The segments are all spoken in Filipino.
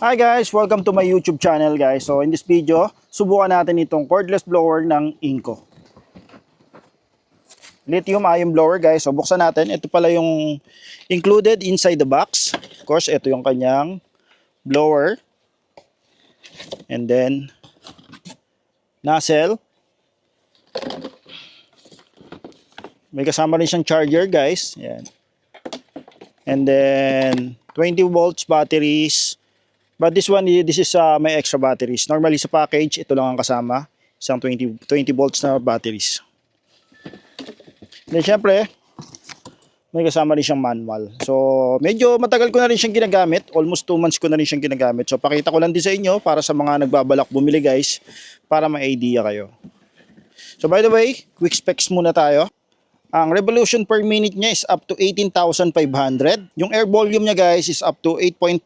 Hi guys! Welcome to my YouTube channel guys. So in this video, subukan natin itong cordless blower ng Inco. Lithium ion blower guys. So buksan natin. Ito pala yung included inside the box. Of course, ito yung kanyang blower. And then nozzle. May kasama rin siyang charger guys. Yan. And then 20 volts batteries. But this one, this is may extra batteries. Normally sa package, ito lang ang kasama. Isang 20 volts na batteries. Then syempre, may kasama rin siyang manual. So medyo matagal ko na rin siyang ginagamit. Almost 2 months ko na rin siyang ginagamit. So pakita ko lang din sa inyo para sa mga nagbabalak bumili guys. Para may idea kayo. So by the way, quick specs muna tayo. Ang revolution per minute niya is up to 18,500. Yung air volume niya guys is up to 8.5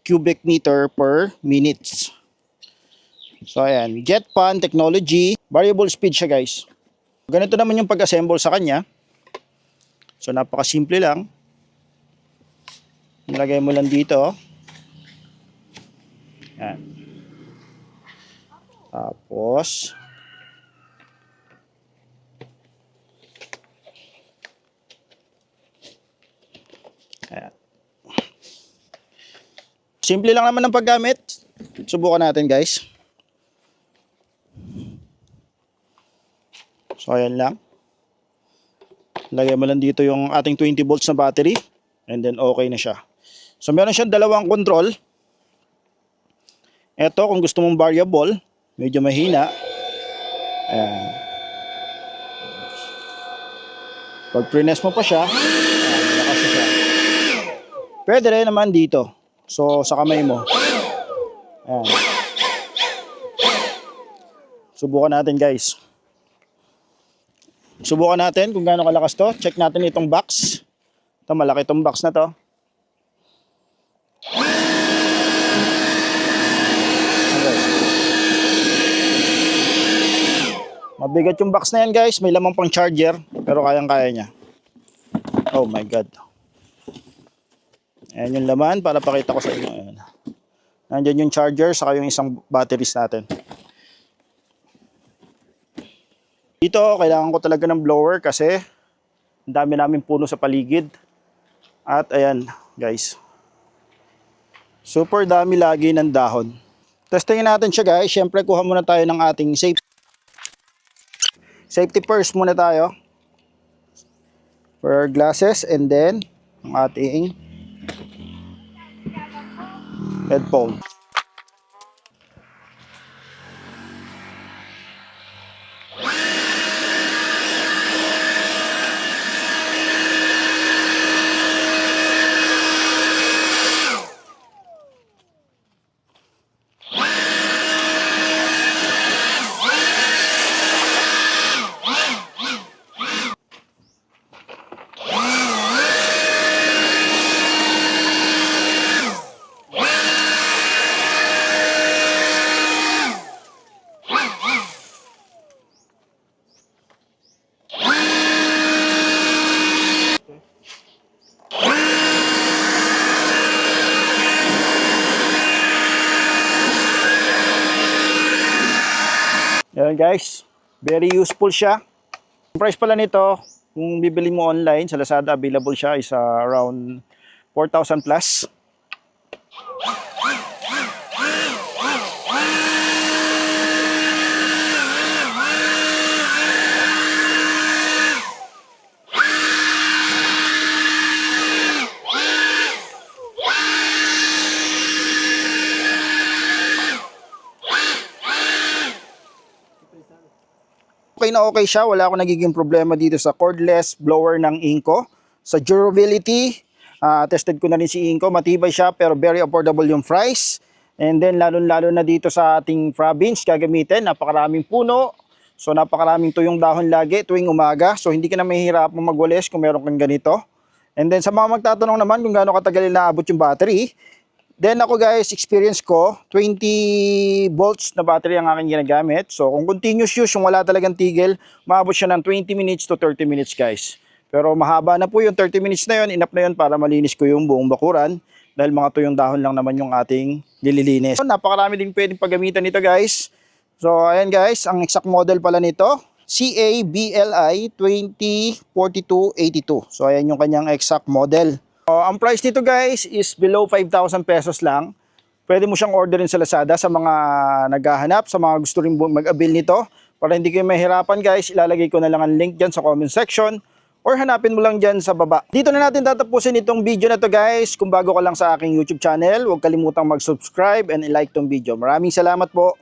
cubic meter per minute. So ayan, jet fan technology, variable speed siya guys. Ganito naman yung pag-assemble sa kanya. So napakasimple lang. Nilagay mo lang dito. Ayan. Tapos ayan. Simple lang naman ang paggamit. Subukan natin guys. So ayan lang. Lagay mo lang dito yung ating 20 volts na battery. And then okay na siya. So meron siyang dalawang control. Ito kung gusto mong variable. Medyo mahina. Ayan. Pag press mo pa siya. Ayan, malakas siya. Pwede rin naman dito. So, sa kamay mo. Ayan. Subukan natin guys. Subukan natin kung gaano kalakas to. Check natin itong box. Ito, malaki itong box na to. Okay. Mabigat yung box na yan guys. May lamang pang charger. Pero kayang-kaya niya. Oh my God. Ayan yung laman para pakita ko sa inyo. Ayan. Nandiyan yung charger saka yung isang batteries natin. Dito kailangan ko talaga ng blower kasi ang dami namin puno sa paligid. At ayan guys. Super dami lagi ng dahon. Testingin natin siya guys. Siyempre kuha muna tayo ng ating safety first muna tayo. For glasses and then ang ating headphone. Ayan guys, very useful siya. Ang price pala nito, kung bibili mo online sa Lazada, available siya is around 4,000 plus. Okay na okay siya, wala akong nagiging problema dito sa cordless blower ng Inco. Sa durability, tested ko na rin si Inco, matibay siya pero very affordable yung price. And then lalo na dito sa ating province gagamitin, napakaraming puno. So napakaraming tuyong dahon lagi tuwing umaga. So hindi ka na mahihirapang magwalis kung meron kang ganito. And then sa mga magtatanong naman kung gaano katagal inaabot yung battery, then ako guys, experience ko, 20 volts na battery ang aking ginagamit. So kung continuous use, yung wala talagang tigil, maabot siya ng 20 minutes to 30 minutes guys. Pero mahaba na po yung 30 minutes na yun, enough na yun para malinis ko yung buong bakuran. Dahil mga tuyong dahon lang naman yung ating nililinis. So, napakarami din pwedeng paggamitan nito guys. So ayan guys, ang exact model pala nito, CABLI 204282. So ayan yung kanyang exact model. Ang price nito guys is below 5,000 pesos lang. Pwede mo siyang orderin sa Lazada sa mga naghahanap, sa mga gusto rin mag-avail nito. Para hindi kayo mahirapan guys, ilalagay ko na lang ang link dyan sa comment section or hanapin mo lang dyan sa baba. Dito na natin tatapusin itong video na to guys. Kung bago ka lang sa aking YouTube channel, huwag kalimutang mag-subscribe and i-like tong video. Maraming salamat po.